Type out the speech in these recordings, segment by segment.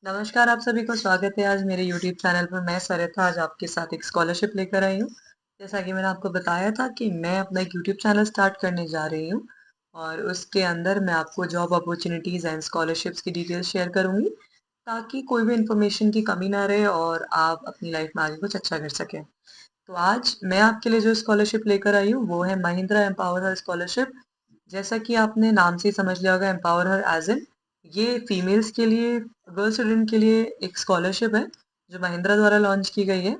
नमस्कार, आप सभी को स्वागत है आज मेरे YouTube चैनल पर। मैं सरिता आज आपके साथ एक स्कॉलरशिप लेकर आई हूँ। जैसा कि मैंने आपको बताया था कि मैं अपना एक YouTube चैनल स्टार्ट करने जा रही हूँ और उसके अंदर मैं आपको जॉब अपॉर्चुनिटीज़ एंड स्कॉलरशिप्स की डिटेल्स शेयर करूँगी ताकि कोई भी इन्फॉर्मेशन की कमी ना रहे और आप अपनी लाइफ में आगे कुछ अच्छा कर सकें। तो आज मैं आपके लिए जो स्कॉलरशिप लेकर आई हूँ वो है महिंद्रा एम्पावर हर स्कॉलरशिप। जैसा कि आपने नाम से ही समझ लिया होगा, एम्पावर हर एज इन ये फीमेल्स के लिए, गर्ल स्टूडेंट के लिए एक स्कॉलरशिप है जो महिंद्रा द्वारा लॉन्च की गई है।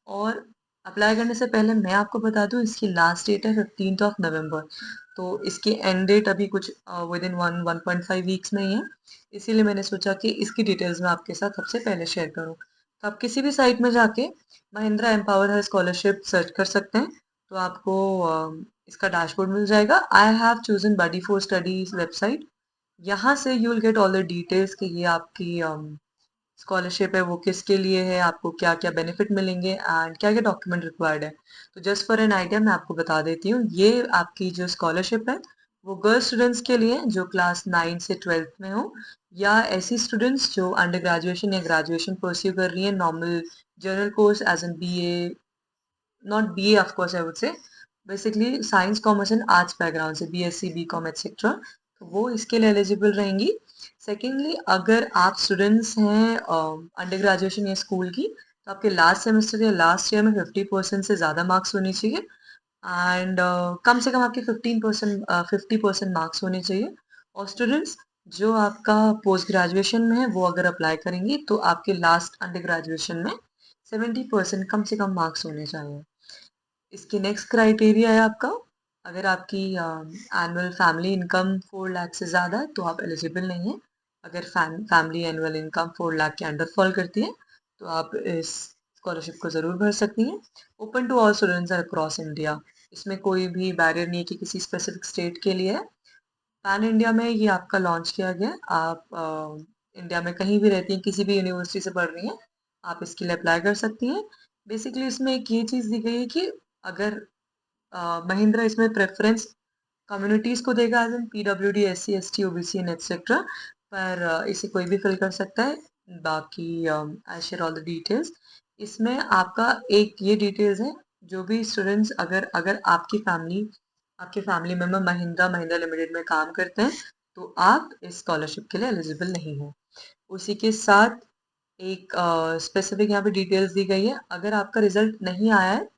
और अप्लाई करने से पहले मैं आपको बता दूं, इसकी लास्ट डेट है 15th ऑफ नवंबर। तो इसकी एंड डेट अभी कुछ विद इन 1.5 वीक्स में ही है। इसीलिए मैंने सोचा कि इसकी डिटेल्स मैं आपके साथ सबसे पहले शेयर करूं। तो आप किसी भी साइट में जाके Mahindra empower her scholarship search कर सकते हैं। तो आपको इसका डैशबोर्ड मिल जाएगा। I have chosen buddy for studies website. यहाँ से you will get all the details कि ये आपकी स्कॉलरशिप है वो किसके लिए है, आपको क्या क्या बेनिफिट मिलेंगे एंड क्या क्या डॉक्यूमेंट रिक्वायर्ड है। तो जस्ट फॉर एन आइडिया मैं आपको बता देती हूँ, ये आपकी जो स्कॉलरशिप है वो गर्ल्स स्टूडेंट्स के लिए जो क्लास 9 से 12th में हो, या ऐसी स्टूडेंट्स जो अंडर ग्रेजुएशन या ग्रेजुएशन परस्यू कर रही है normal general course as an B A, not B A of course I would say, basically science commerce and arts background से B S C B com etcetera, तो वो इसके लिए eligible रहेंगी। सेकेंडली, अगर आप स्टूडेंट्स हैं अंडर ग्रेजुएशन या स्कूल की, तो आपके लास्ट सेमेस्टर या लास्ट ईयर में 50% से ज़्यादा मार्क्स होने चाहिए एंड कम से कम आपके 50% मार्क्स होने चाहिए। और स्टूडेंट्स जो आपका पोस्ट ग्रेजुएशन में है वो अगर अप्लाई करेंगी तो आपके लास्ट अंडर ग्रेजुएशन में 70% कम से कम मार्क्स होने चाहिए। इसके नेक्स्ट क्राइटेरिया है आपका, अगर आपकी एनुअल फैमिली इनकम 4 लाख से ज़्यादा है तो आप एलिजिबल नहीं है। अगर फैमिली एनुअल इनकम 4 लाख के अंडर फॉल करती है तो आप इस स्कॉलरशिप को ज़रूर भर सकती हैं। Open to all students across India, इसमें कोई भी बैरियर नहीं है कि किसी स्पेसिफिक स्टेट के लिए है। पैन इंडिया में ये आपका लॉन्च किया गया है। आप इंडिया में कहीं भी रहती हैं, किसी भी यूनिवर्सिटी से पढ़ रही हैं, आप इसके लिए अप्लाई कर सकती हैं। बेसिकली इसमें एक ये चीज़ दी गई है कि अगर महिंद्रा इसमें प्रेफरेंस कम्युनिटीज को देगा as in PWD, SC, ST, OBC and etcetera, पर इसे कोई भी फिल कर सकता है। बाकी I share all the details. इसमें आपका एक ये डिटेल्स है, जो भी स्टूडेंट्स अगर अगर आपके family member Mahindra Mahindra limited में काम करते हैं तो आप इस स्कॉलरशिप के लिए एलिजिबल नहीं हो। उसी के साथ एक स्पेसिफिक यहाँ पे डिटेल्स दी गई है, अगर आपका रिजल्ट नहीं आया है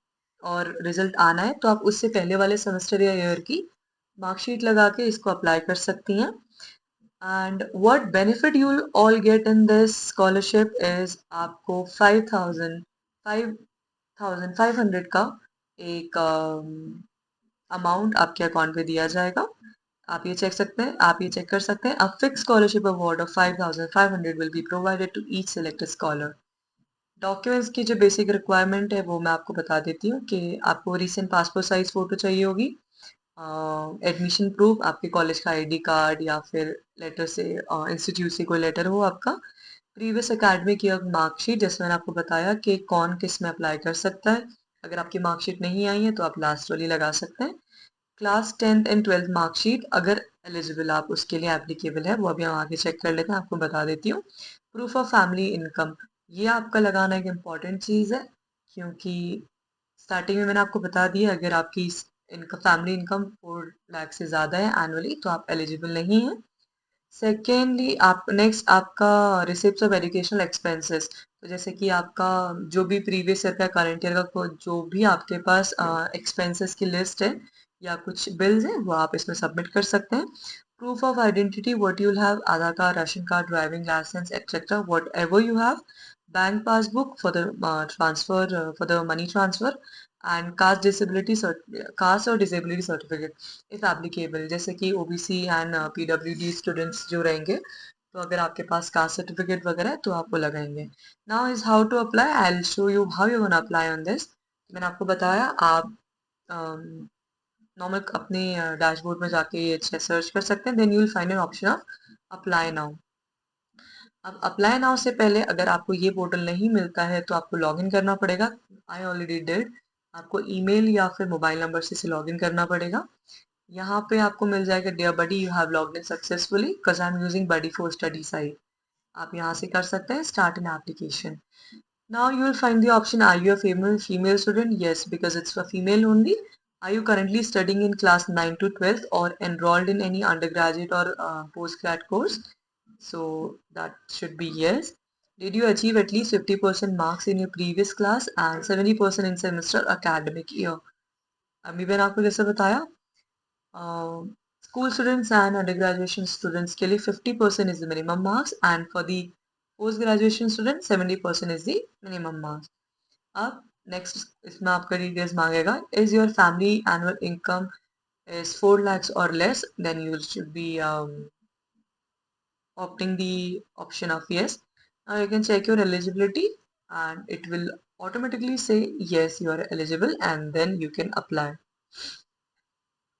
और रिजल्ट आना है तो आप उससे पहले वाले सेमेस्टर या ईयर की मार्कशीट लगा के इसको अप्लाई कर सकती हैं। And what benefit you all get in this scholarship is, आपको 5,500 का एक अमाउंट आपके अकाउंट पे दिया जाएगा। आप ये चेक कर सकते हैं। A fix scholarship award of 5,500 will be provided to each selected scholar. Documents की जो बेसिक रिक्वायरमेंट है वो मैं आपको बता देती हूँ कि आपको रीसेंट पासपोर्ट साइज फोटो चाहिए होगी, एडमिशन प्रूफ, आपके कॉलेज का आईडी कार्ड या फिर लेटर से इंस्टीट्यूट से कोई लेटर हो आपका, प्रीवियस एकेडमिक ईयर मार्कशीट, जैसे मैंने आपको बताया कि कौन किस में अप्लाई कर सकता है। अगर आपकी मार्कशीट नहीं आई है तो आप लास्ट वाली लगा सकते हैं। Class 10th and 12th marksheet अगर एलिजिबल आप उसके लिए एप्लीकेबल है, वो अभी हम आगे चेक कर लेते हैं, आपको बता देती हूँ। प्रूफ ऑफ फैमिली इनकम, ये आपका लगाना एक इम्पॉर्टेंट चीज़ है, क्योंकि स्टार्टिंग में मैंने आपको बता दिया अगर आपकी इनकम फैमिली इनकम 4 लाख से ज़्यादा है एनुअली तो आप एलिजिबल नहीं हैं। सेकेंडली, आप नेक्स्ट आपका रिसिप्ट ऑफ एजुकेशनल एक्सपेंसेस, तो जैसे कि आपका जो भी प्रीवियस ईयर का करंट ईयर का जो भी आपके पास एक्सपेंसेस की लिस्ट है या कुछ बिल्स हैं वो आप इसमें सबमिट कर सकते हैं। Proof of identity, what you have, Aadhaar card, ration card, driving licence etcetera, whatever you have, bank passbook for the transfer, for the money transfer, and caste और डिसेबिलिटी सर्टिफिकेट इफ एप्लीकेबल, जैसे कि OBC and PWD students जो रहेंगे तो अगर आपके पास caste certificate वगैरह है तो आप वो लगाएंगे। Now is how to apply, I will show you how you gonna apply on this. मैंने आपको बताया, आप नॉर्मल अपने डैशबोर्ड में जाके ये अच्छे सर्च कर सकते हैं, then you will find an option of apply now. अब अप्लाई नाउ से पहले अगर आपको ये पोर्टल नहीं मिलता है तो आपको लॉगिन करना पड़ेगा। I already did. आपको ईमेल या फिर मोबाइल नंबर से इसे लॉगिन करना पड़ेगा। यहाँ पे आपको मिल जाएगा, dear buddy you have logged in successfully because I am using buddy for study site. आप यहाँ से कर सकते हैं start an application. Now you will find the option, are you a female student? Yes, because it's for female only. Are you currently studying in class 9 to 12th or enrolled in any undergraduate or postgrad course? So that should be yes. Did you achieve at least 50% marks in your previous class and 70% in semester academic year? अभी मैंने आपको जैसे बताया, school students and undergraduate students के लिए 50% is the minimum marks and for the post graduation students 70% is the minimum marks. अब next इसमें आपका डिटेल्स मांगेगा, is your family annual income is 4 lakhs or less, then you should be opting the option of yes. Now you can check your eligibility and it will automatically say yes, you are eligible, and then you can apply.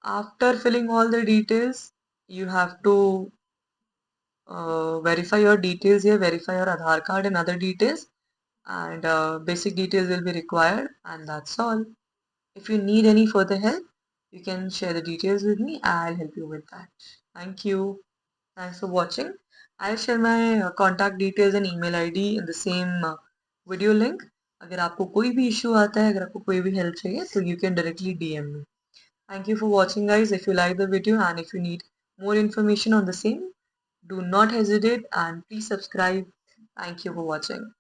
After filling all the details, you have to verify your details here, verify your Aadhaar card and other details, and basic details will be required, and that's all. If you need any further help, you can share the details with me. I'll help you with that. Thank you. Thanks for watching. I'll share my contact details and email ID in the same video link. अगर आपको कोई भी issue आता है, अगर आपको कोई भी help चाहिए, तो you can directly DM me. Thank you for watching, guys. If you like the video and if you need more information on the same, do not hesitate and please subscribe. Thank you for watching.